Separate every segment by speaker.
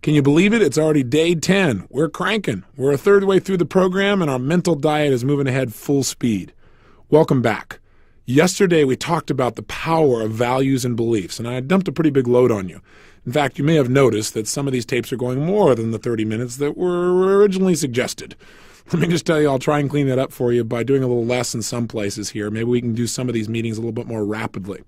Speaker 1: Can you believe it? It's already day 10. We're cranking. We're a third way through the program, and our mental diet is moving ahead full speed. Welcome back. Yesterday, we talked about the power of values and beliefs, and I dumped a pretty big load on you. In fact, you may have noticed that some of these tapes are going more than the 30 minutes that were originally suggested. Let me just tell you, I'll try and clean that up for you by doing a little less in some places here. Maybe we can do some of these meetings a little bit more rapidly.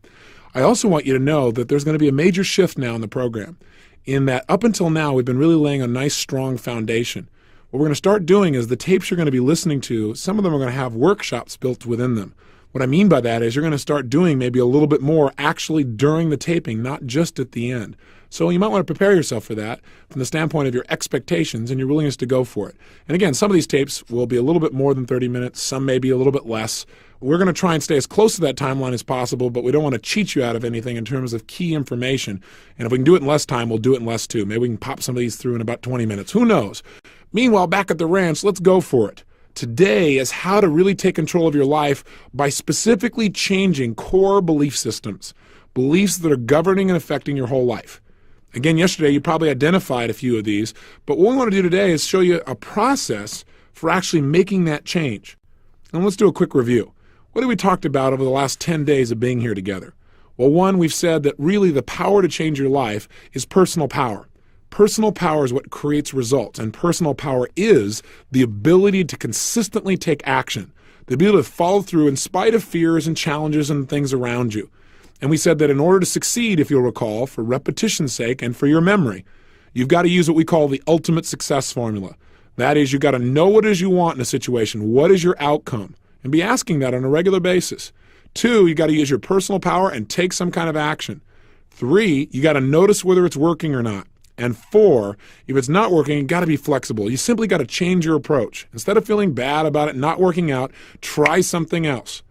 Speaker 1: I also want you to know that there's going to be a major shift now in the program, in that up until now, we've been really laying a nice, strong foundation. What we're going to start doing is the tapes you're going to be listening to, some of them are going to have workshops built within them. What I mean by that is you're going to start doing maybe a little bit more actually during the taping, not just at the end. So you might want to prepare yourself for that from the standpoint of your expectations and your willingness to go for it. And again, some of these tapes will be a little bit more than 30 minutes, some may be a little bit less. We're going to try and stay as close to that timeline as possible, but we don't want to cheat you out of anything in terms of key information. And if we can do it in less time, we'll do it in less too. Maybe we can pop some of these through in about 20 minutes. Who knows? Meanwhile, back at the ranch, let's go for it. Today is how to really take control of your life by specifically changing core belief systems, beliefs that are governing and affecting your whole life. Again, yesterday you probably identified a few of these, but what we want to do today is show you a process for actually making that change. And let's do a quick review. What have we talked about over the last 10 days of being here together? Well, one, we've said that really the power to change your life is personal power. Personal power is what creates results, and personal power is the ability to consistently take action, the ability to follow through in spite of fears and challenges and things around you. And we said that in order to succeed, if you'll recall, for repetition's sake and for your memory, you've got to use what we call the ultimate success formula. That is, you've got to know what it is you want in a situation. What is your outcome? And be asking that on a regular basis. 2, you got to use your personal power and take some kind of action. 3, you got to notice whether it's working or not. And 4, if it's not working, you got to be flexible. You simply got to change your approach. Instead of feeling bad about it not working out, try something else.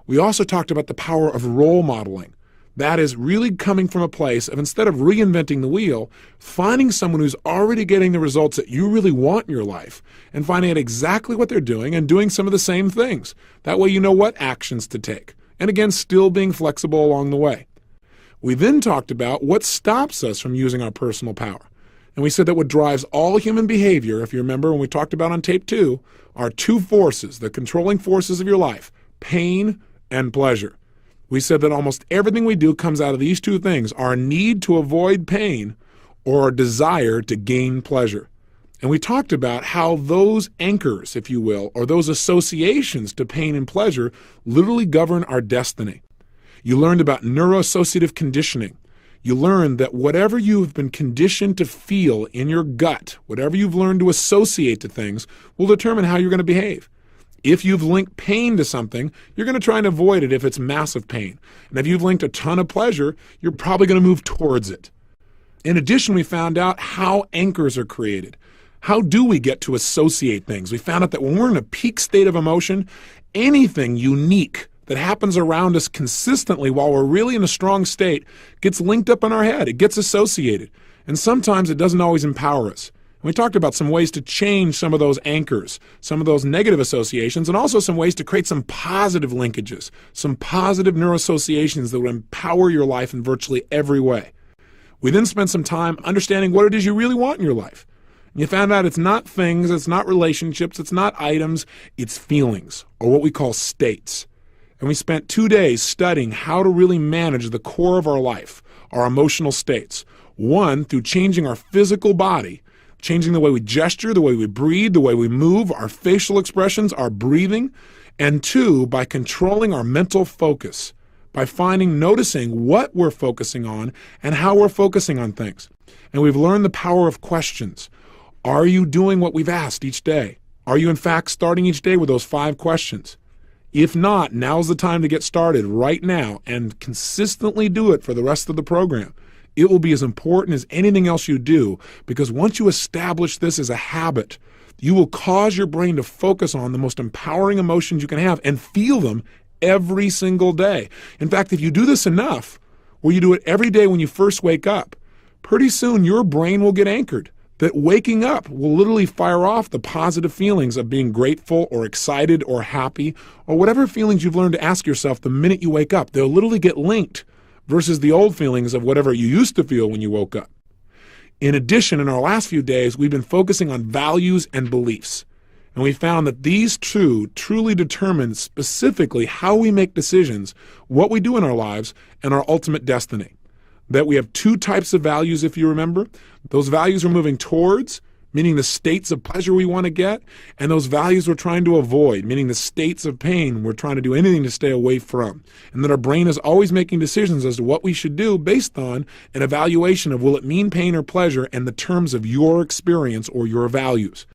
Speaker 1: We also talked about the power of role modeling. That is really coming from a place of, instead of reinventing the wheel, finding someone who's already getting the results that you really want in your life and finding out exactly what they're doing and doing some of the same things. That way you know what actions to take. And again, still being flexible along the way. We then talked about what stops us from using our personal power. And we said that what drives all human behavior, if you remember when we talked about on tape 2, are 2 forces, the controlling forces of your life, pain and pleasure. We said that almost everything we do comes out of these 2 things, our need to avoid pain or our desire to gain pleasure. And we talked about how those anchors, if you will, or those associations to pain and pleasure literally govern our destiny. You learned about neuroassociative conditioning. You learned that whatever you have been conditioned to feel in your gut, whatever you've learned to associate to things, will determine how you're going to behave. If you've linked pain to something, you're going to try and avoid it if it's massive pain. And if you've linked a ton of pleasure, you're probably going to move towards it. In addition, we found out how anchors are created. How do we get to associate things? We found out that when we're in a peak state of emotion, anything unique that happens around us consistently while we're really in a strong state gets linked up in our head. It gets associated. And sometimes it doesn't always empower us. We talked about some ways to change some of those anchors, some of those negative associations, and also some ways to create some positive linkages, some positive neuroassociations that will empower your life in virtually every way. We then spent some time understanding what it is you really want in your life. And you found out it's not things, it's not relationships, it's not items, it's feelings, or what we call states. And we spent 2 days studying how to really manage the core of our life, our emotional states. 1, through changing our physical body, changing the way we gesture, the way we breathe, the way we move, our facial expressions, our breathing. And 2, by controlling our mental focus, by noticing what we're focusing on and how we're focusing on things. And we've learned the power of questions. Are you doing what we've asked each day? Are you in fact starting each day with those 5 questions? If not, now's the time to get started right now and consistently do it for the rest of the program. It will be as important as anything else you do, because once you establish this as a habit, you will cause your brain to focus on the most empowering emotions you can have and feel them every single day. In fact, if you do this enough, or you do it every day when you first wake up, pretty soon your brain will get anchored. That waking up will literally fire off the positive feelings of being grateful or excited or happy or whatever feelings you've learned to ask yourself the minute you wake up. They'll literally get linked versus the old feelings of whatever you used to feel when you woke up. In addition, in our last few days, we've been focusing on values and beliefs. And we found that these two truly determine specifically how we make decisions, what we do in our lives, and our ultimate destiny. That we have two types of values, if you remember. Those values we're moving towards, meaning the states of pleasure we want to get, and those values we're trying to avoid, meaning the states of pain we're trying to do anything to stay away from. And that our brain is always making decisions as to what we should do based on an evaluation of will it mean pain or pleasure and the terms of your experience or your values.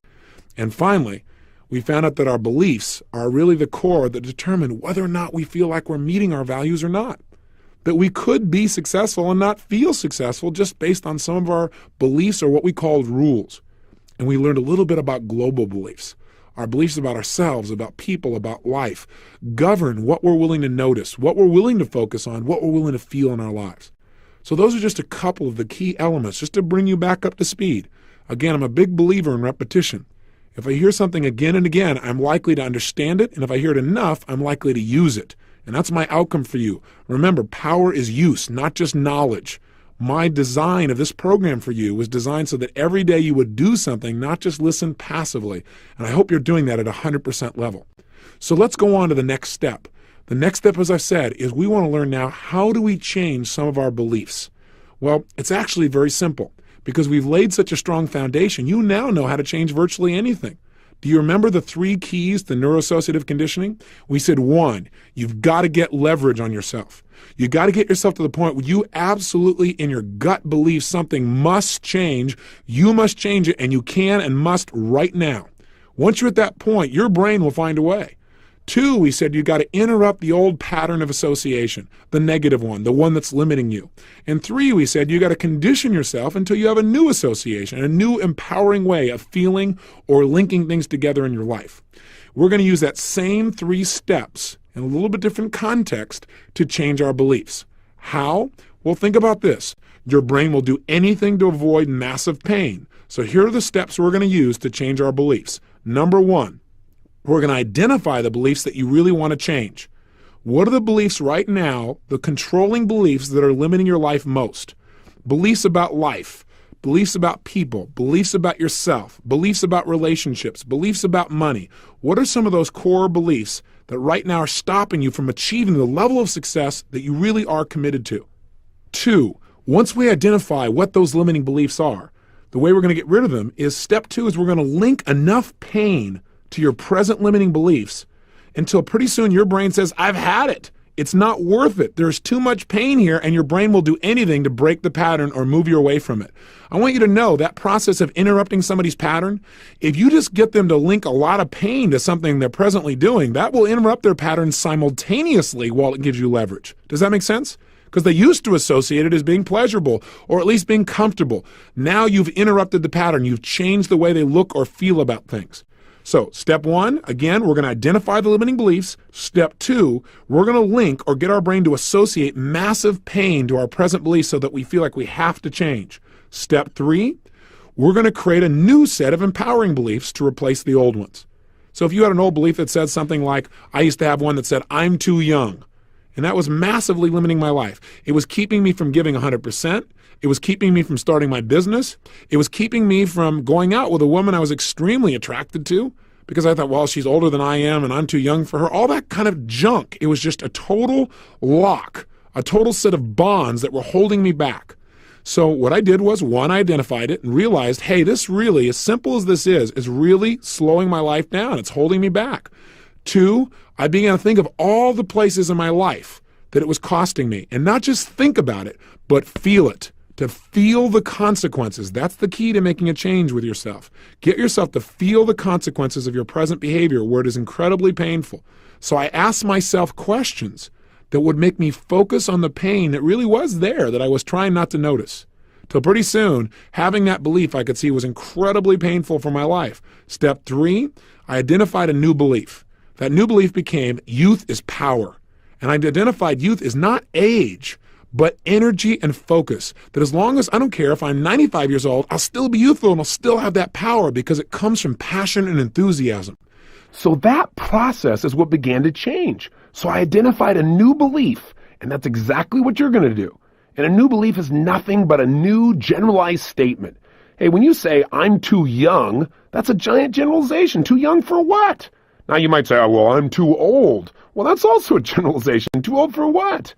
Speaker 1: And finally, we found out that our beliefs are really the core that determine whether or not we feel like we're meeting our values or not. That we could be successful and not feel successful just based on some of our beliefs or what we called rules. And we learned a little bit about global beliefs. Our beliefs about ourselves, about people, about life, govern what we're willing to notice, what we're willing to focus on, what we're willing to feel in our lives. So those are just a couple of the key elements just to bring you back up to speed. Again, I'm a big believer in repetition. If I hear something again and again, I'm likely to understand it. And if I hear it enough, I'm likely to use it. And that's my outcome for you. Remember, power is use, not just knowledge. My design of this program for you was designed so that every day you would do something, not just listen passively. And I hope you're doing that at 100% level. So let's go on to the next step. The next step, as I've said, is we want to learn now, how do we change some of our beliefs? Well, it's actually very simple. Because we've laid such a strong foundation, you now know how to change virtually anything. Do you remember the 3 keys to neuroassociative conditioning? We said 1, you've got to get leverage on yourself. You got to get yourself to the point where you absolutely in your gut believe something must change. You must change it, and you can and must right now. Once you're at that point, your brain will find a way. 2, we said you got to interrupt the old pattern of association, the negative one, the one that's limiting you. And 3, we said you got to condition yourself until you have a new association, a new empowering way of feeling or linking things together in your life. We're going to use that same 3 steps in a little bit different context to change our beliefs. How? Well, think about this. Your brain will do anything to avoid massive pain. So here are the steps we're going to use to change our beliefs. Number 1. We're going to identify the beliefs that you really want to change. What are the beliefs right now, the controlling beliefs that are limiting your life most? Beliefs about life, beliefs about people, beliefs about yourself, beliefs about relationships, beliefs about money. What are some of those core beliefs that right now are stopping you from achieving the level of success that you really are committed to? 2, once we identify what those limiting beliefs are, the way we're going to get rid of them is step 2 is we're going to link enough pain to your present limiting beliefs until pretty soon your brain says, I've had it. It's not worth it. There's too much pain here, and your brain will do anything to break the pattern or move you away from it. I want you to know that process of interrupting somebody's pattern, if you just get them to link a lot of pain to something they're presently doing, that will interrupt their pattern simultaneously while it gives you leverage. Does that make sense? Because they used to associate it as being pleasurable or at least being comfortable. Now you've interrupted the pattern. You've changed the way they look or feel about things. So step 1, again, we're going to identify the limiting beliefs. Step 2, we're going to link or get our brain to associate massive pain to our present beliefs so that we feel like we have to change. Step 3, we're going to create a new set of empowering beliefs to replace the old ones. So if you had an old belief that said something like, I used to have one that said, I'm too young. And that was massively limiting my life. It was keeping me from giving 100%. It was keeping me from starting my business. It was keeping me from going out with a woman I was extremely attracted to because I thought, well, she's older than I am and I'm too young for her. All that kind of junk. It was just a total lock, a total set of bonds that were holding me back. So what I did was, 1, I identified it and realized, hey, this really, as simple as this is really slowing my life down. It's holding me back. 2, I began to think of all the places in my life that it was costing me. And not just think about it, but feel it. To feel the consequences. That's the key to making a change with yourself. Get yourself to feel the consequences of your present behavior where it is incredibly painful. So I asked myself questions that would make me focus on the pain that really was there that I was trying not to notice. Till pretty soon, having that belief I could see was incredibly painful for my life. Step 3, I identified a new belief. That new belief became youth is power. And I identified youth is not age, but energy and focus. That as long as I don't care if I'm 95 years old, I'll still be youthful and I'll still have that power because it comes from passion and enthusiasm. So that process is what began to change. So I identified a new belief, and that's exactly what you're going to do. And a new belief is nothing but a new generalized statement. Hey, when you say, I'm too young, that's a giant generalization. Too young for what? Now you might say, oh, well, I'm too old. Well, that's also a generalization. Too old for what?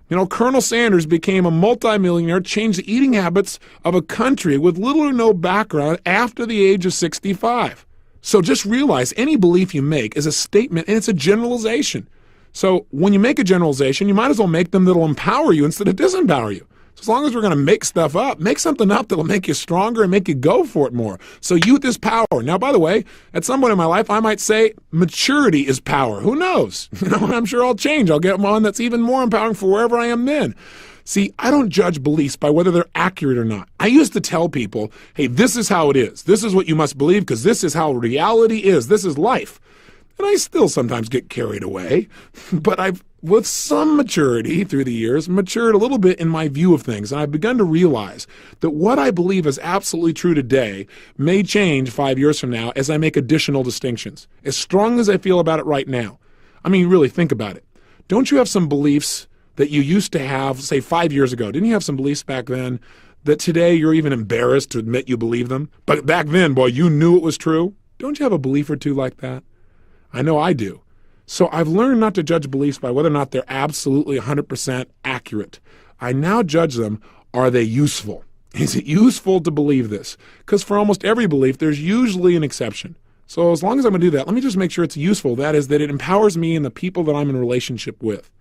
Speaker 1: You know, Colonel Sanders became a multimillionaire, changed the eating habits of a country with little or no background after the age of 65. So just realize any belief you make is a statement and it's a generalization. So when you make a generalization, you might as well make them that'll empower you instead of disempower you. So as long as we're going to make stuff up, make something up that'll make you stronger and make you go for it more. So youth is power. Now, by the way, at some point in my life, I might say maturity is power. Who knows? You know, I'm sure I'll change. I'll get one that's even more empowering for wherever I am then. See, I don't judge beliefs by whether they're accurate or not. I used to tell people, hey, this is how it is. This is what you must believe because this is how reality is. This is life. And I still sometimes get carried away, but I've, with some maturity through the years, matured a little bit in my view of things. And I've begun to realize that what I believe is absolutely true today may change 5 years from now as I make additional distinctions, as strong as I feel about it right now. I mean, really think about it. Don't you have some beliefs that you used to have, say, 5 years ago? Didn't you have some beliefs back then that today you're even embarrassed to admit you believe them? But back then, boy, you knew it was true. Don't you have a belief or two like that? I know I do. So I've learned not to judge beliefs by whether or not they're absolutely 100% accurate. I now judge them, are they useful? Is it useful to believe this? Because for almost every belief, there's usually an exception. So as long as I'm going to do that, let me just make sure it's useful. That is, that it empowers me and the people that I'm in relationship with.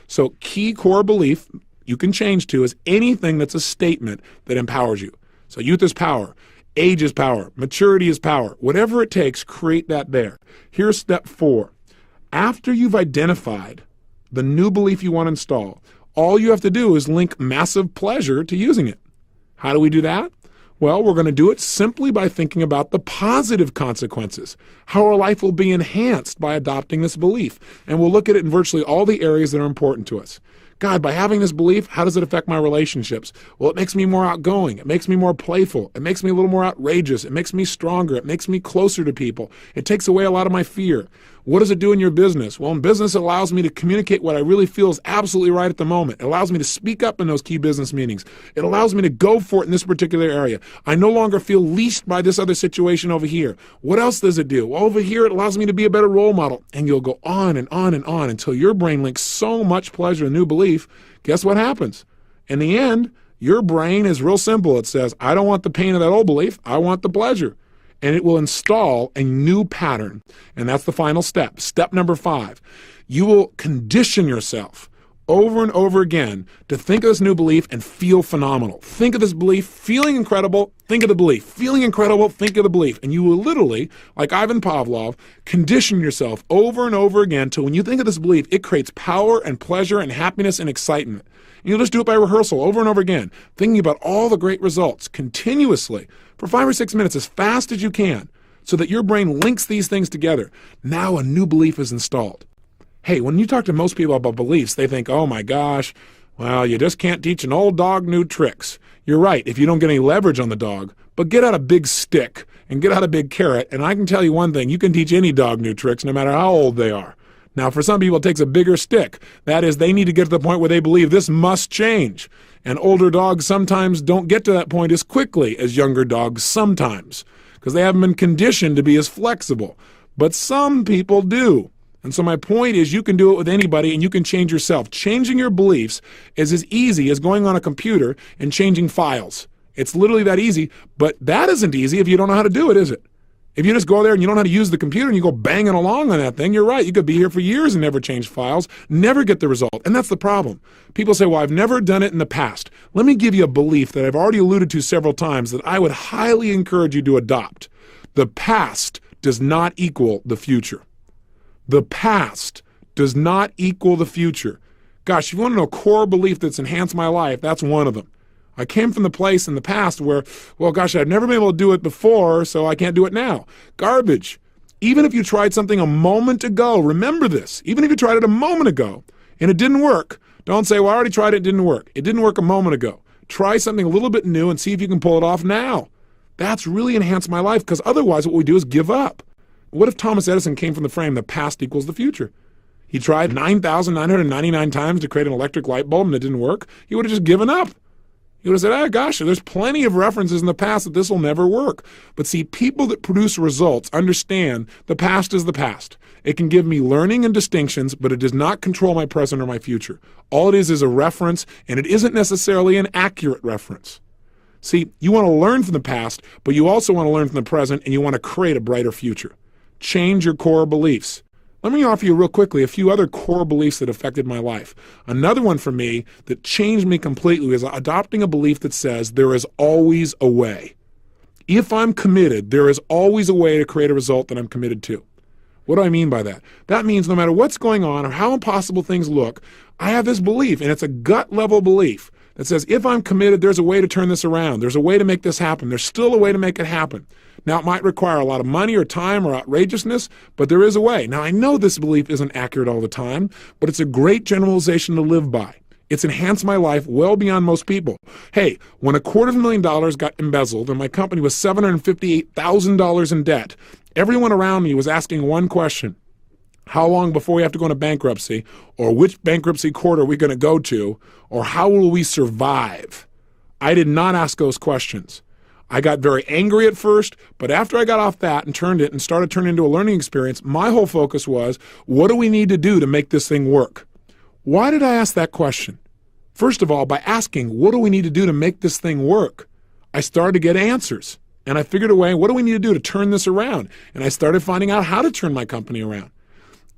Speaker 1: So key core belief you can change to is anything that's a statement that empowers you. So youth is power. Age is power. Maturity is power. Whatever it takes, create that there. Here's step 4. After you've identified the new belief you want to install, all you have to do is link massive pleasure to using it. How do we do that? Well, we're going to do it simply by thinking about the positive consequences, how our life will be enhanced by adopting this belief. And we'll look at it in virtually all the areas that are important to us. God, by having this belief, how does it affect my relationships? Well, it makes me more outgoing. It makes me more playful. It makes me a little more outrageous. It makes me stronger. It makes me closer to people. It takes away a lot of my fear. What does it do in your business? Well, in business, it allows me to communicate what I really feel is absolutely right at the moment. It allows me to speak up in those key business meetings. It allows me to go for it in this particular area. I no longer feel leased by this other situation over here. What else does it do? Well, over here, it allows me to be a better role model. And you'll go on and on and on until your brain links so much pleasure and new belief. Guess what happens? In the end, your brain is real simple. It says, I don't want the pain of that old belief. I want the pleasure. And it will install a new pattern. And that's the final step. Step number 5. You will condition yourself over and over again to think of this new belief and feel phenomenal. Think of this belief, feeling incredible, think of the belief. Feeling incredible, think of the belief. And you will literally, like Ivan Pavlov, condition yourself over and over again till when you think of this belief, it creates power and pleasure and happiness and excitement. And you'll just do it by rehearsal over and over again, thinking about all the great results continuously for 5 or 6 minutes as fast as you can so that your brain links these things together. Now a new belief is installed. Hey, when you talk to most people about beliefs, they think, oh my gosh, well, you just can't teach an old dog new tricks. You're right, if you don't get any leverage on the dog, but get out a big stick and get out a big carrot, and I can tell you one thing, you can teach any dog new tricks no matter how old they are. Now, for some people, it takes a bigger stick. That is, they need to get to the point where they believe this must change. And older dogs sometimes don't get to that point as quickly as younger dogs sometimes because they haven't been conditioned to be as flexible. But some people do. And so my point is you can do it with anybody and you can change yourself. Changing your beliefs is as easy as going on a computer and changing files. It's literally that easy, but that isn't easy if you don't know how to do it, is it? If you just go there and you don't know how to use the computer and you go banging along on that thing, you're right. You could be here for years and never change files, never get the result. And that's the problem. People say, well, I've never done it in the past. Let me give you a belief that I've already alluded to several times that I would highly encourage you to adopt. The past does not equal the future. The past does not equal the future. Gosh, if you want to know a core belief that's enhanced my life, that's one of them. I came from the place in the past where, well, gosh, I've never been able to do it before, so I can't do it now. Garbage. Even if you tried something a moment ago, remember this, even if you tried it a moment ago, and it didn't work, don't say, well, I already tried it, it didn't work. It didn't work a moment ago. Try something a little bit new and see if you can pull it off now. That's really enhanced my life, because otherwise what we do is give up. What if Thomas Edison came from the frame the past equals the future? He tried 9,999 times to create an electric light bulb and it didn't work. He would have just given up. He would have said, oh gosh, there's plenty of references in the past that this will never work. But see, people that produce results understand the past is the past. It can give me learning and distinctions, but it does not control my present or my future. All it is a reference, and it isn't necessarily an accurate reference. See, you want to learn from the past, but you also want to learn from the present, and you want to create a brighter future. Change your core beliefs. Let me offer you real quickly a few other core beliefs that affected my life. Another one for me that changed me completely was adopting a belief that says there is always a way. If I'm committed, there is always a way to create a result that I'm committed to. What do I mean by that? That means no matter what's going on or how impossible things look, I have this belief, and it's a gut level belief that says if I'm committed, there's a way to turn this around. There's a way to make this happen. There's still a way to make it happen. Now, it might require a lot of money or time or outrageousness, but there is a way. Now, I know this belief isn't accurate all the time, but it's a great generalization to live by. It's enhanced my life well beyond most people. Hey, when $250,000 got embezzled and my company was $758,000 in debt, everyone around me was asking one question: how long before we have to go into bankruptcy? Or which bankruptcy court are we going to go to? Or how will we survive? I did not ask those questions. I got very angry at first, but after I got off that and turned it and started turning into a learning experience, my whole focus was, what do we need to do to make this thing work? Why did I ask that question? First of all, by asking, what do we need to do to make this thing work? I started to get answers. And I figured a way, what do we need to do to turn this around? And I started finding out how to turn my company around.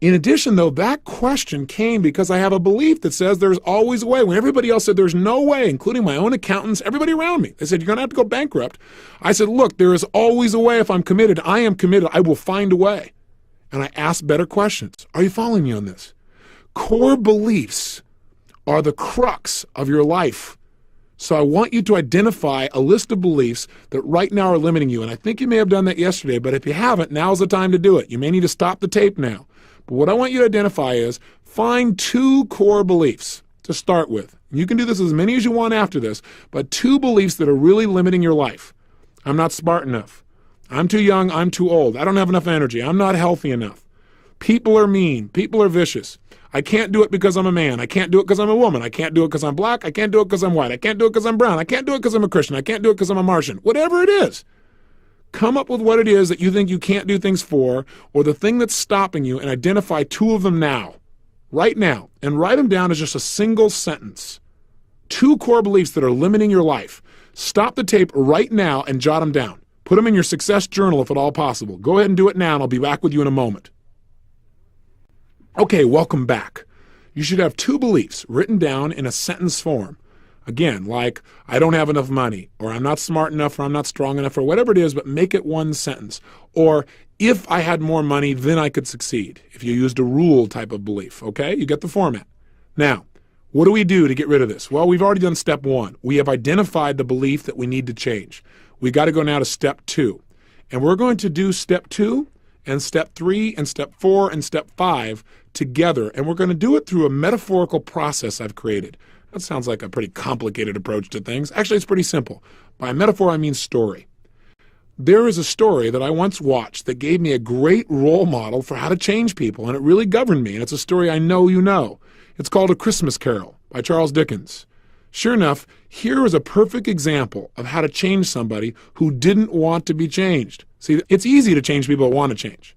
Speaker 1: In addition, though, that question came because I have a belief that says there's always a way. When everybody else said there's no way, including my own accountants, everybody around me, they said, you're going to have to go bankrupt. I said, look, there is always a way if I'm committed. I am committed. I will find a way. And I asked better questions. Are you following me on this? Core beliefs are the crux of your life. So I want you to identify a list of beliefs that right now are limiting you. And I think you may have done that yesterday, but if you haven't, now's the time to do it. You may need to stop the tape now. But what I want you to identify is find 2 core beliefs to start with. You can do this as many as you want after this, but 2 beliefs that are really limiting your life. I'm not smart enough. I'm too young. I'm too old. I don't have enough energy. I'm not healthy enough. People are mean. People are vicious. I can't do it because I'm a man. I can't do it because I'm a woman. I can't do it because I'm black. I can't do it because I'm white. I can't do it because I'm brown. I can't do it because I'm a Christian. I can't do it because I'm a Martian. Whatever it is. Come up with what it is that you think you can't do things for, or the thing that's stopping you, and identify 2 of them now, right now, and write them down as just a single sentence. 2 core beliefs that are limiting your life. Stop the tape right now and jot them down. Put them in your success journal if at all possible. Go ahead and do it now, and I'll be back with you in a moment. Okay, welcome back. You should have 2 beliefs written down in a sentence form. Again, like, I don't have enough money, or I'm not smart enough, or I'm not strong enough, or whatever it is, but make it one sentence. Or, if I had more money, then I could succeed. If you used a rule type of belief, okay? You get the format. Now, what do we do to get rid of this? Well, we've already done step 1. We have identified the belief that we need to change. We got to go now to step 2. And we're going to do step 2 and step 3 and step 4 and step 5 together. And we're going to do it through a metaphorical process I've created. That sounds like a pretty complicated approach to things. Actually, it's pretty simple. By metaphor, I mean story. There is a story that I once watched that gave me a great role model for how to change people, and it really governed me, and it's a story I know you know. It's called A Christmas Carol by Charles Dickens. Sure enough, here is a perfect example of how to change somebody who didn't want to be changed. See, it's easy to change people that want to change.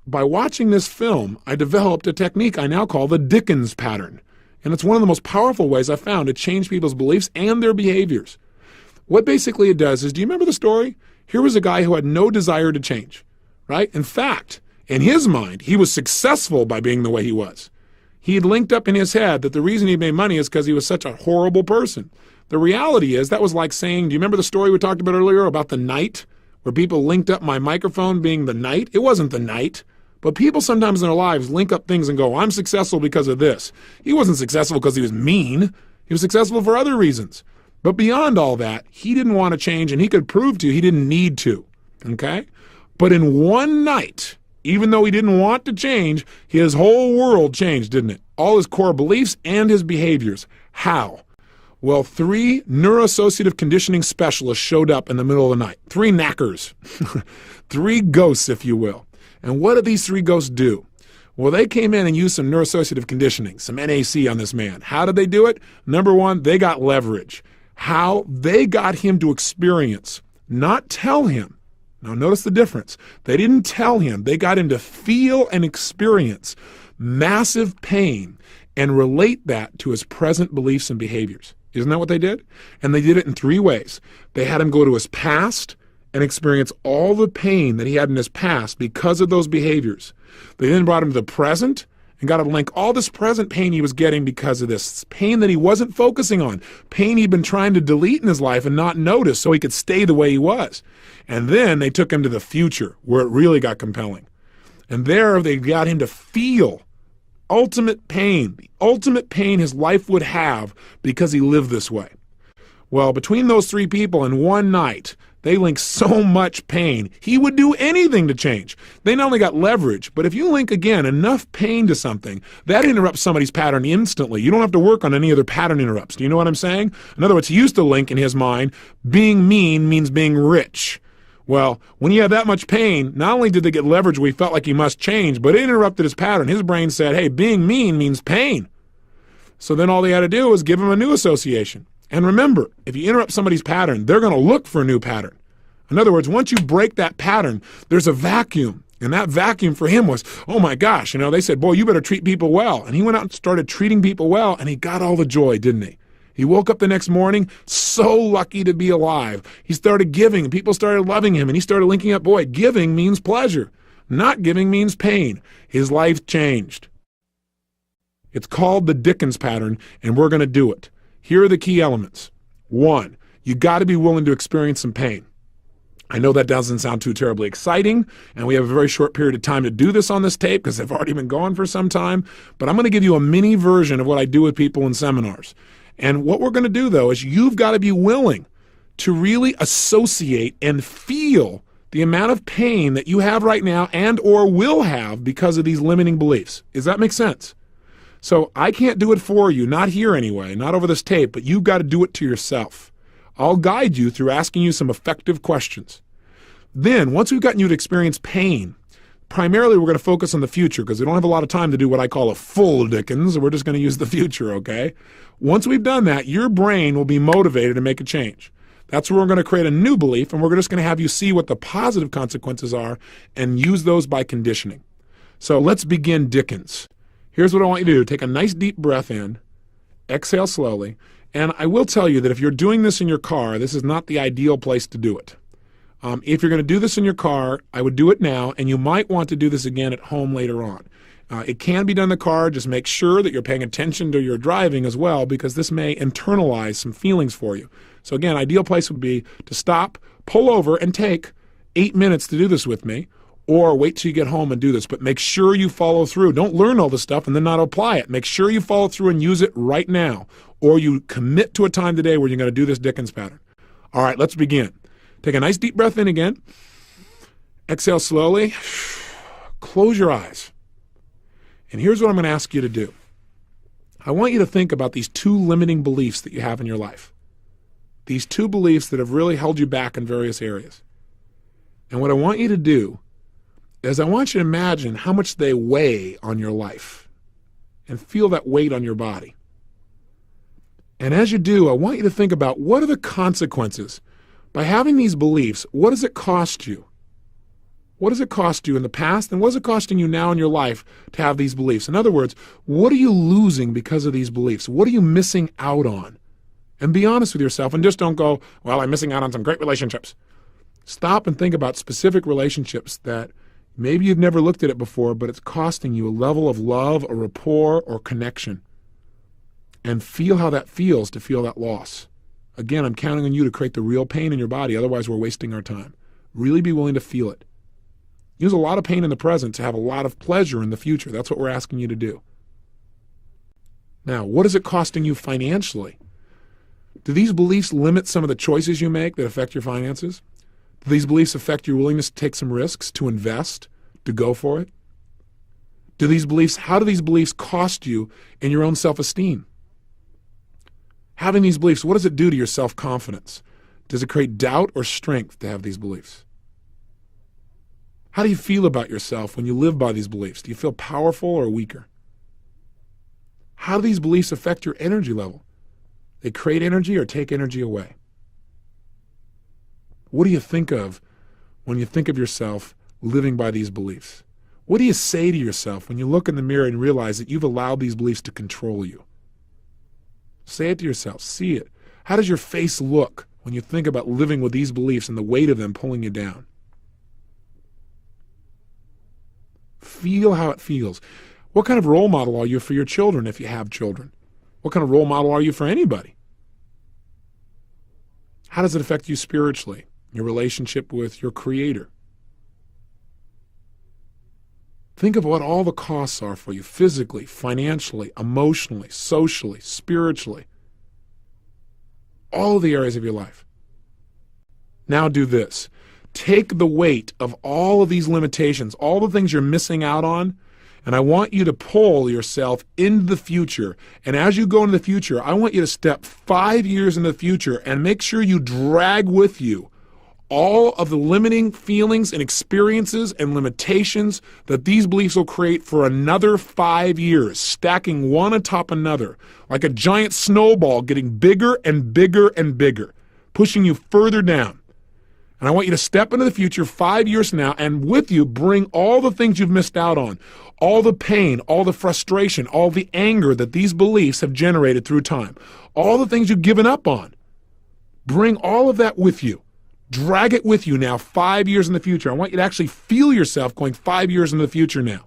Speaker 1: By watching this film, I developed a technique I now call the Dickens pattern. And it's one of the most powerful ways I've found to change people's beliefs and their behaviors. What basically it does is, do you remember the story? Here was a guy who had no desire to change, right? In fact, in his mind, he was successful by being the way he was. He had linked up in his head that the reason he made money is because he was such a horrible person. The reality is that was like saying, do you remember the story we talked about earlier about the knight, where people linked up my microphone being the knight? It wasn't the knight. But people sometimes in their lives link up things and go, I'm successful because of this. He wasn't successful because he was mean. He was successful for other reasons. But beyond all that, he didn't want to change, and he could prove to you he didn't need to. Okay? But in one night, Even though he didn't want to change, his whole world changed, didn't it? All his core beliefs and his behaviors. How? Well, 3 neuroassociative conditioning specialists showed up in the middle of the night. 3 knackers. 3 ghosts, if you will. And what did these 3 ghosts do? Well, they came in and used some neuroassociative conditioning, some NAC on this man. How did they do it? Number 1, they got leverage. How? They got him to experience, not tell him. Now notice the difference. They didn't tell him. They got him to feel and experience massive pain and relate that to his present beliefs and behaviors. Isn't that what they did? And they did it in 3 ways. They had him go to his past and experience all the pain that he had in his past because of those behaviors. They then brought him to the present and got him to link all this present pain he was getting because of this pain that he wasn't focusing on, pain he'd been trying to delete in his life and not notice so he could stay the way he was. And then they took him to the future where it really got compelling. And there they got him to feel ultimate pain, the ultimate pain his life would have because he lived this way. Well, between those 3 people in one night, they linked so much pain, he would do anything to change. They not only got leverage, but if you link, again, enough pain to something, that interrupts somebody's pattern instantly. You don't have to work on any other pattern interrupts. Do you know what I'm saying? In other words, he used to link in his mind, being mean means being rich. Well, when you have that much pain, not only did they get leverage where he felt like he must change, but it interrupted his pattern. His brain said, hey, being mean means pain. So then all they had to do was give him a new association. And remember, if you interrupt somebody's pattern, they're going to look for a new pattern. In other words, once you break that pattern, there's a vacuum. And that vacuum for him was, oh my gosh, they said, boy, you better treat people well. And he went out and started treating people well, and he got all the joy, didn't he? He woke up the next morning so lucky to be alive. He started giving, and people started loving him, and he started linking up, boy, giving means pleasure. Not giving means pain. His life changed. It's called the Dickens pattern, and we're going to do it. Here are the key elements. 1, you got to be willing to experience some pain. I know that doesn't sound too terribly exciting, and we have a very short period of time to do this on this tape because they've already been going for some time, but I'm going to give you a mini version of what I do with people in seminars. And what we're going to do, though, is you've got to be willing to really associate and feel the amount of pain that you have right now and or will have because of these limiting beliefs. Does that make sense? So I can't do it for you, not here anyway, not over this tape, but you've got to do it to yourself. I'll guide you through asking you some effective questions. Then, once we've gotten you to experience pain, primarily we're going to focus on the future because we don't have a lot of time to do what I call a full Dickens. We're just going to use the future, okay? Once we've done that, your brain will be motivated to make a change. That's where we're going to create a new belief, and we're just going to have you see what the positive consequences are and use those by conditioning. So let's begin Dickens. Here's what I want you to do. Take a nice deep breath in, exhale slowly, and I will tell you that if you're doing this in your car, this is not the ideal place to do it. If you're going to do this in your car, I would do it now, and you might want to do this again at home later on. It can be done in the car. Just make sure that you're paying attention to your driving as well, because this may internalize some feelings for you. So again, ideal place would be to stop, pull over, and take 8 minutes to do this with me, or wait till you get home and do this. But make sure you follow through. Don't learn all this stuff and then not apply it. Make sure you follow through and use it right now, or you commit to a time today where you're going to do this Dickens pattern. All right, let's begin. Take a nice deep breath in again. Exhale slowly. Close your eyes. And here's what I'm going to ask you to do. I want you to think about these 2 limiting beliefs that you have in your life. These 2 beliefs that have really held you back in various areas. And what I want you to do is I want you to imagine how much they weigh on your life and feel that weight on your body. And as you do, I want you to think about what are the consequences. By having these beliefs, what does it cost you? What does it cost you in the past, and what is it costing you now in your life to have these beliefs? In other words, what are you losing because of these beliefs? What are you missing out on? And be honest with yourself, and just don't go, well, I'm missing out on some great relationships. Stop and think about specific relationships that maybe you've never looked at it before, but it's costing you a level of love, a rapport, or connection. And feel how that feels to feel that loss. Again, I'm counting on you to create the real pain in your body, otherwise we're wasting our time. Really be willing to feel it. Use a lot of pain in the present to have a lot of pleasure in the future. That's what we're asking you to do. Now, what is it costing you financially? Do these beliefs limit some of the choices you make that affect your finances? Do these beliefs affect your willingness to take some risks, to invest, to go for it? How do these beliefs cost you in your own self-esteem? Having these beliefs, what does it do to your self-confidence? Does it create doubt or strength to have these beliefs? How do you feel about yourself when you live by these beliefs? Do you feel powerful or weaker? How do these beliefs affect your energy level? They create energy or take energy away? What do you think of when you think of yourself living by these beliefs? What do you say to yourself when you look in the mirror and realize that you've allowed these beliefs to control you? Say it to yourself. See it. How does your face look when you think about living with these beliefs and the weight of them pulling you down? Feel how it feels. What kind of role model are you for your children if you have children? What kind of role model are you for anybody? How does it affect you spiritually, your relationship with your Creator? Think of what all the costs are for you physically, financially, emotionally, socially, spiritually. All of the areas of your life. Now do this. Take the weight of all of these limitations, all the things you're missing out on, and I want you to pull yourself into the future. And as you go into the future, I want you to step 5 years into the future and make sure you drag with you all of the limiting feelings and experiences and limitations that these beliefs will create for another 5 years, stacking one atop another, like a giant snowball getting bigger and bigger and bigger, pushing you further down. And I want you to step into the future 5 years from now and with you bring all the things you've missed out on, all the pain, all the frustration, all the anger that these beliefs have generated through time, all the things you've given up on. Bring all of that with you. Drag it with you now 5 years in the future. I want you to actually feel yourself going 5 years into the future now.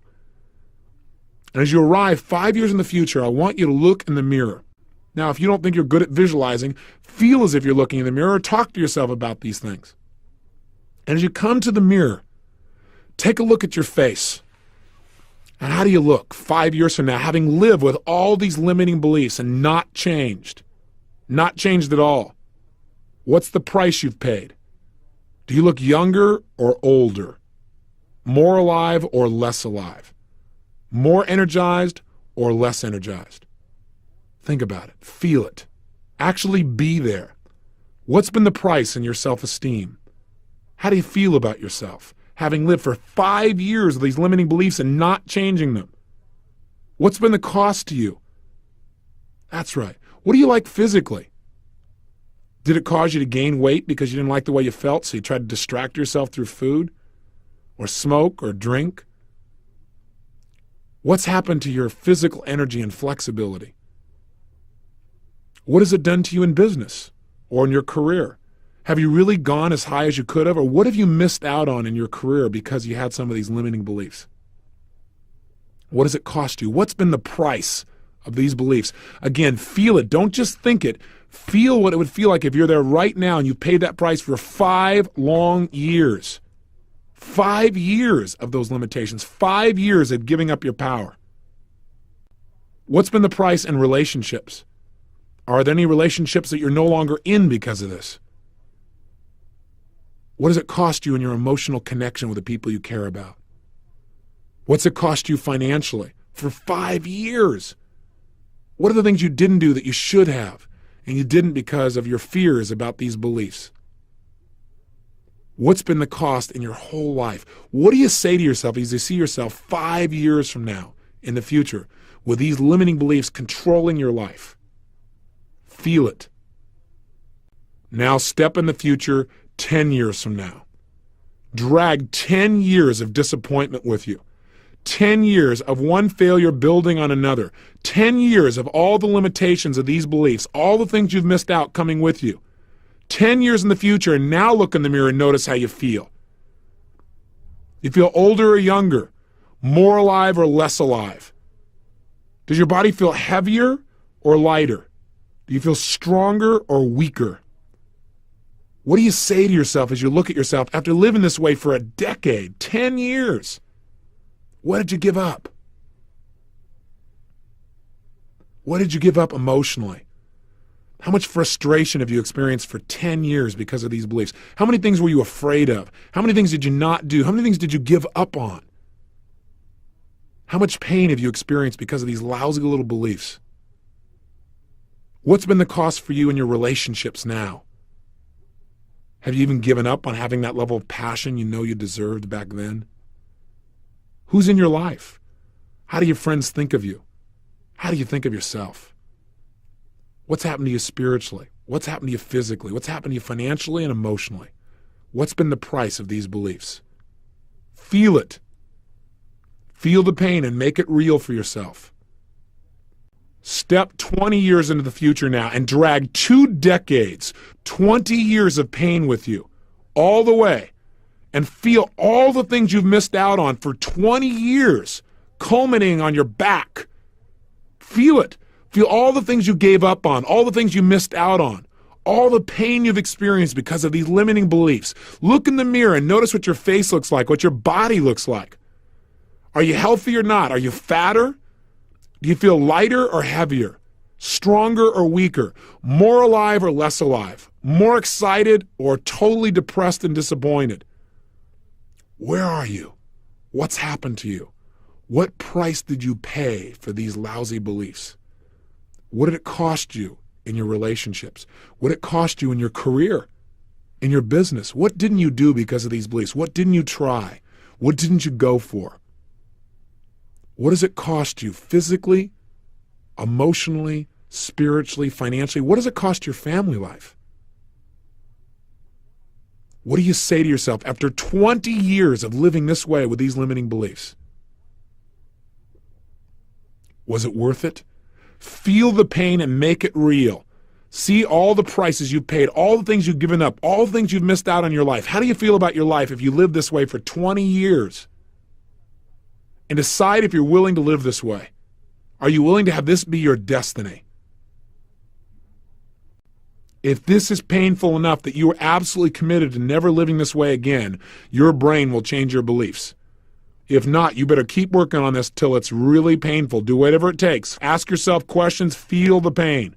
Speaker 1: And as you arrive 5 years in the future, I want you to look in the mirror. Now, if you don't think you're good at visualizing, feel as if you're looking in the mirror. Talk to yourself about these things. And as you come to the mirror, take a look at your face. And how do you look 5 years from now, having lived with all these limiting beliefs and not changed? Not changed at all. What's the price you've paid? Do you look younger or older? More alive or less alive? More energized or less energized? Think about it. Feel it. Actually be there. What's been the price in your self-esteem? How do you feel about yourself, having lived for 5 years of these limiting beliefs and not changing them? What's been the cost to you? That's right. What do you like physically? Did it cause you to gain weight because you didn't like the way you felt, so you tried to distract yourself through food or smoke or drink? What's happened to your physical energy and flexibility? What has it done to you in business or in your career? Have you really gone as high as you could have, or what have you missed out on in your career because you had some of these limiting beliefs? What does it cost you? What's been the price of these beliefs? Again, feel it. Don't just think it. Feel what it would feel like if you're there right now and you paid that price for 5 long years. 5 years of those limitations. 5 years of giving up your power. What's been the price in relationships? Are there any relationships that you're no longer in because of this? What does it cost you in your emotional connection with the people you care about? What's it cost you financially for 5 years? What are the things you didn't do that you should have, and you didn't because of your fears about these beliefs? What's been the cost in your whole life? What do you say to yourself as you see yourself 5 years from now in the future with these limiting beliefs controlling your life? Feel it. Now step in the future 10 years from now. Drag 10 years of disappointment with you. 10 years of one failure building on another. 10 years of all the limitations of these beliefs, all the things you've missed out coming with you. 10 years in the future, and now look in the mirror and notice how you feel. You feel older or younger, more alive or less alive? Does your body feel heavier or lighter? Do you feel stronger or weaker? What do you say to yourself as you look at yourself after living this way for a decade, 10 years? What did you give up? What did you give up emotionally? How much frustration have you experienced for 10 years because of these beliefs? How many things were you afraid of? How many things did you not do? How many things did you give up on? How much pain have you experienced because of these lousy little beliefs? What's been the cost for you in your relationships now? Have you even given up on having that level of passion you know you deserved back then? Who's in your life? How do your friends think of you? How do you think of yourself? What's happened to you spiritually? What's happened to you physically? What's happened to you financially and emotionally? What's been the price of these beliefs? Feel it. Feel the pain and make it real for yourself. Step 20 years into the future now and drag 2 decades, 20 years of pain with you all the way, and feel all the things you've missed out on for 20 years culminating on your back. Feel it. Feel all the things you gave up on, all the things you missed out on, all the pain you've experienced because of these limiting beliefs. Look in the mirror and notice what your face looks like, what your body looks like. Are you healthy or not? Are you fatter? Do you feel lighter or heavier? Stronger or weaker? More alive or less alive? More excited or totally depressed and disappointed? Where are you? What's happened to you? What price did you pay for these lousy beliefs? What did it cost you in your relationships? What did it cost you in your career, in your business? What didn't you do because of these beliefs? What didn't you try? What didn't you go for? What does it cost you physically, emotionally, spiritually, financially? What does it cost your family life? What do you say to yourself after 20 years of living this way with these limiting beliefs? Was it worth it? Feel the pain and make it real. See all the prices you've paid, all the things you've given up, all the things you've missed out on your life. How do you feel about your life if you live this way for 20 years? And decide if you're willing to live this way. Are you willing to have this be your destiny? If this is painful enough that you are absolutely committed to never living this way again, your brain will change your beliefs. If not, you better keep working on this till it's really painful. Do whatever it takes. Ask yourself questions. Feel the pain.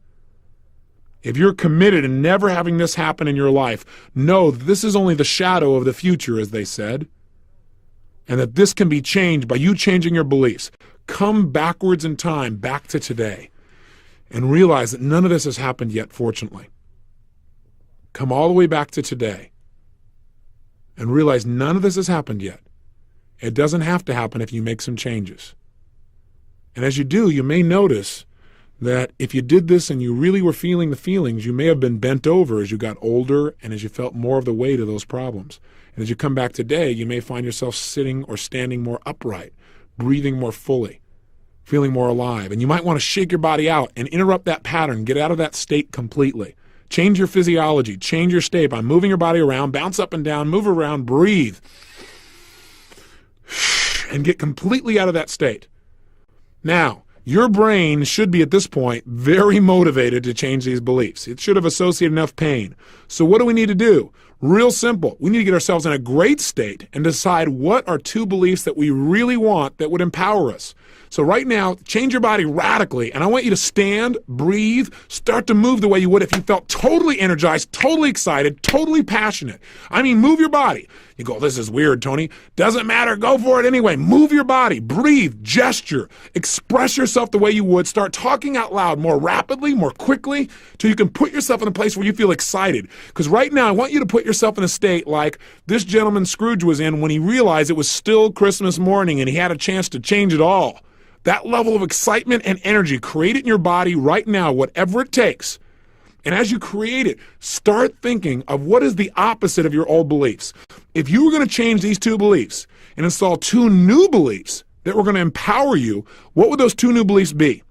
Speaker 1: If you're committed to never having this happen in your life, know that this is only the shadow of the future, as they said, and that this can be changed by you changing your beliefs. Come backwards in time, back to today, and realize that none of this has happened yet, fortunately. Come all the way back to today and realize none of this has happened yet. It doesn't have to happen if you make some changes. And as you do, you may notice that if you did this and you really were feeling the feelings, you may have been bent over as you got older and as you felt more of the weight of those problems. And as you come back today, you may find yourself sitting or standing more upright, breathing more fully, feeling more alive. And you might want to shake your body out and interrupt that pattern, get out of that state completely. Change your physiology, change your state by moving your body around, bounce up and down, move around, breathe, and get completely out of that state. Now, your brain should be at this point very motivated to change these beliefs. It should have associated enough pain. So what do we need to do? Real simple. We need to get ourselves in a great state and decide what are 2 beliefs that we really want that would empower us. So right now, change your body radically, and I want you to stand, breathe, start to move the way you would if you felt totally energized, totally excited, totally passionate. I mean, move your body. You go, this is weird, Tony. Doesn't matter. Go for it anyway. Move your body. Breathe. Gesture. Express yourself the way you would. Start talking out loud more rapidly, more quickly, till you can put yourself in a place where you feel excited. Because right now, I want you to put yourself in a state like this gentleman Scrooge was in when he realized it was still Christmas morning and he had a chance to change it all. That level of excitement and energy, create it in your body right now, whatever it takes. And as you create it, start thinking of what is the opposite of your old beliefs. If you were going to change these 2 beliefs and install 2 new beliefs that were going to empower you, what would those 2 new beliefs be?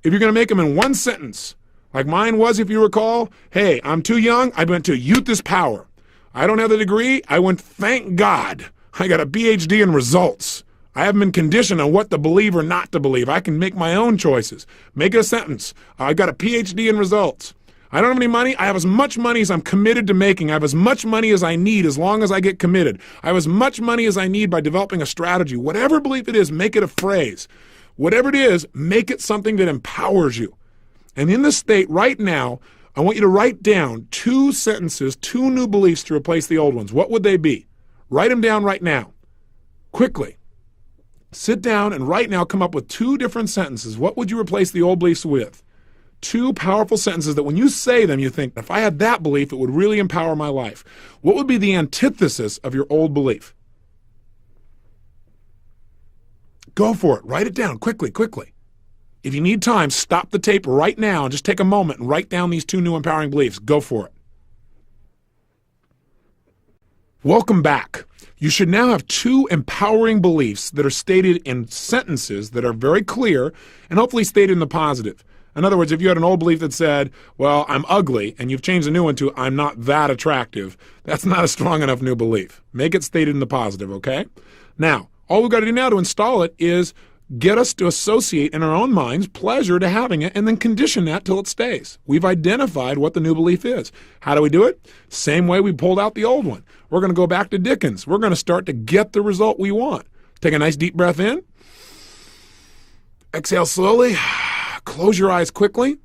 Speaker 1: If you're going to make them in one sentence, like mine was, if you recall, hey, I'm too young, I went to youth is power. I don't have the degree, I went, thank God, I got a PhD in results. I haven't been conditioned on what to believe or not to believe. I can make my own choices. Make it a sentence. I got a PhD in results. I don't have any money. I have as much money as I'm committed to making. I have as much money as I need as long as I get committed. I have as much money as I need by developing a strategy. Whatever belief it is, make it a phrase. Whatever it is, make it something that empowers you. And in this state right now, I want you to write down 2 sentences, 2 new beliefs to replace the old ones. What would they be? Write them down right now. Quickly. Sit down and right now come up with 2 different sentences. What would you replace the old beliefs with? 2 powerful sentences that when you say them, you think, if I had that belief, it would really empower my life. What would be the antithesis of your old belief? Go for it. Write it down quickly, quickly. If you need time, stop the tape right now and just take a moment and write down these 2 new empowering beliefs. Go for it. Welcome back. You should now have 2 empowering beliefs that are stated in sentences that are very clear and hopefully stated in the positive. In other words, if you had an old belief that said, well, I'm ugly, and you've changed a new one to, I'm not that attractive, that's not a strong enough new belief. Make it stated in the positive, okay? Now, all we've got to do now to install it is get us to associate in our own minds pleasure to having it and then condition that till it stays. We've identified what the new belief is. How do we do it? Same way we pulled out the old one. We're going to go back to Dickens. We're going to start to get the result we want. Take a nice deep breath in. Exhale slowly. Close your eyes quickly.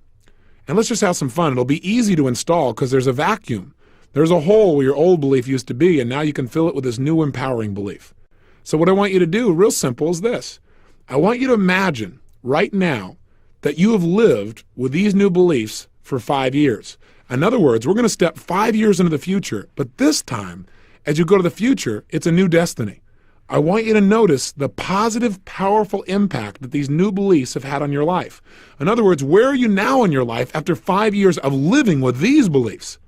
Speaker 1: And let's just have some fun. It'll be easy to install because there's a vacuum. There's a hole where your old belief used to be, and now you can fill it with this new empowering belief. So what I want you to do, real simple, is this. I want you to imagine right now that you have lived with these new beliefs for 5 years. In other words, we're going to step 5 years into the future, but this time, as you go to the future, it's a new destiny. I want you to notice the positive, powerful impact that these new beliefs have had on your life. In other words, where are you now in your life after 5 years of living with these beliefs?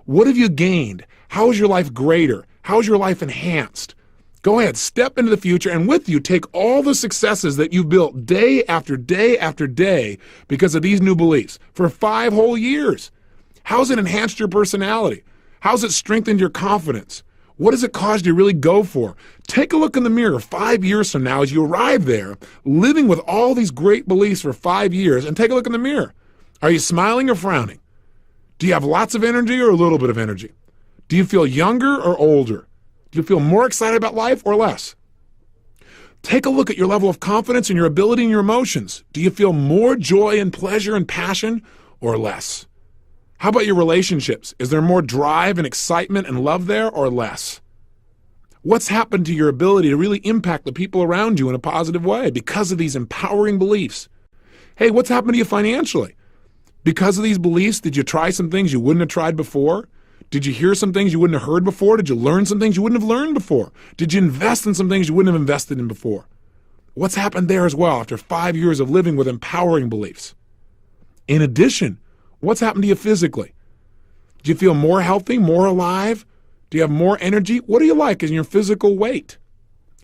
Speaker 1: What have you gained? How is your life greater? How is your life enhanced? Go ahead, step into the future, and with you, take all the successes that you've built day after day after day because of these new beliefs for 5 whole years. How's it enhanced your personality? How's it strengthened your confidence? What has it caused you to really go for? Take a look in the mirror 5 years from now as you arrive there, living with all these great beliefs for 5 years, and take a look in the mirror. Are you smiling or frowning? Do you have lots of energy or a little bit of energy? Do you feel younger or older? Do you feel more excited about life or less? Take a look at your level of confidence and your ability and your emotions. Do you feel more joy and pleasure and passion or less? How about your relationships? Is there more drive and excitement and love there or less? What's happened to your ability to really impact the people around you in a positive way because of these empowering beliefs? Hey, what's happened to you financially? Because of these beliefs, did you try some things you wouldn't have tried before? Did you hear some things you wouldn't have heard before? Did you learn some things you wouldn't have learned before? Did you invest in some things you wouldn't have invested in before? What's happened there as well after 5 years of living with empowering beliefs? In addition, what's happened to you physically? Do you feel more healthy, more alive? Do you have more energy? What do you like in your physical weight?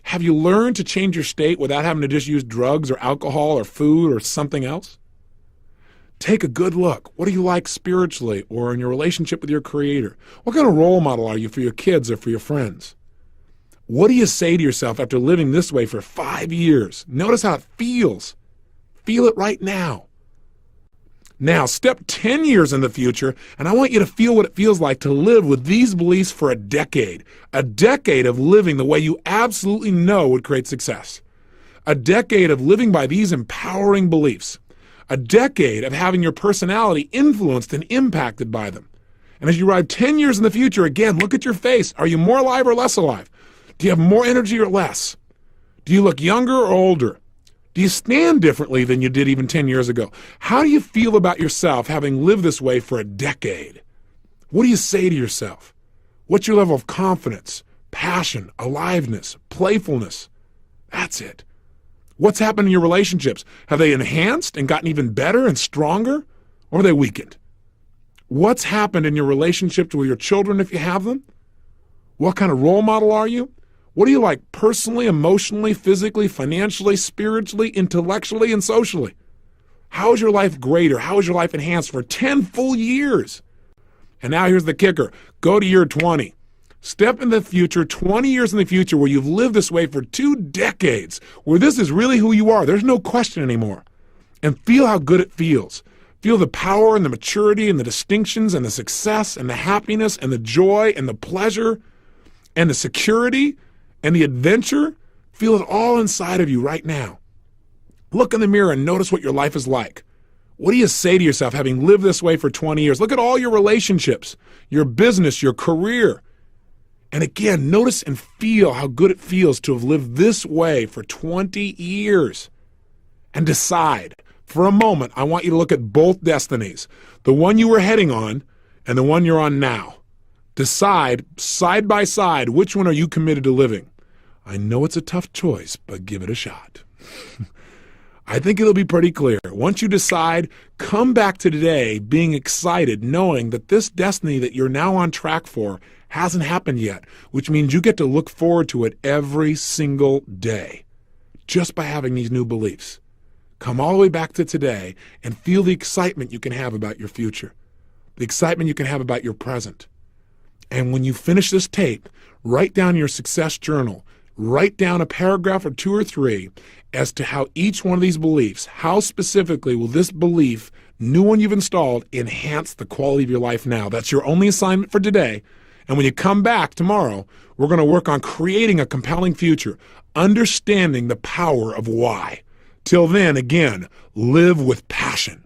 Speaker 1: Have you learned to change your state without having to just use drugs or alcohol or food or something else? Take a good look. What do you like spiritually or in your relationship with your Creator? What kind of role model are you for your kids or for your friends? What do you say to yourself after living this way for 5 years? Notice how it feels. Feel it right now. Now, step 10 years in the future, and I want you to feel what it feels like to live with these beliefs for a decade of living the way you absolutely know would create success, a decade of living by these empowering beliefs, a decade of having your personality influenced and impacted by them. And as you arrive 10 years in the future, again, look at your face. Are you more alive or less alive? Do you have more energy or less? Do you look younger or older? Do you stand differently than you did even 10 years ago? How do you feel about yourself having lived this way for a decade? What do you say to yourself? What's your level of confidence, passion, aliveness, playfulness? That's it. What's happened in your relationships? Have they enhanced and gotten even better and stronger, or are they weakened? What's happened in your relationships with your children if you have them? What kind of role model are you? What do you like personally, emotionally, physically, financially, spiritually, intellectually, and socially? How is your life greater? How is your life enhanced for 10 full years? And now here's the kicker. Go to year 20. Step in the future, 20 years in the future, where you've lived this way for 2 decades, where this is really who you are. There's no question anymore. And feel how good it feels. Feel the power and the maturity and the distinctions and the success and the happiness and the joy and the pleasure and the security and the adventure. Feel it all inside of you right now. Look in the mirror and notice what your life is like. What do you say to yourself having lived this way for 20 years? Look at all your relationships, your business, your career. And again, notice and feel how good it feels to have lived this way for 20 years. And decide, for a moment, I want you to look at both destinies, the one you were heading on and the one you're on now. Decide, side by side, which one are you committed to living? I know it's a tough choice, but give it a shot. I think it'll be pretty clear. Once you decide, come back to today being excited, knowing that this destiny that you're now on track for hasn't happened yet, which means you get to look forward to it every single day, just by having these new beliefs. Come all the way back to today and feel the excitement you can have about your future, the excitement you can have about your present. And when you finish this tape, write down your success journal. Write down a paragraph or 2 or 3 as to how each one of these beliefs, how specifically will this belief, new one you've installed, enhance the quality of your life now. That's your only assignment for today. And when you come back tomorrow, we're going to work on creating a compelling future, understanding the power of why. Till then, again, live with passion.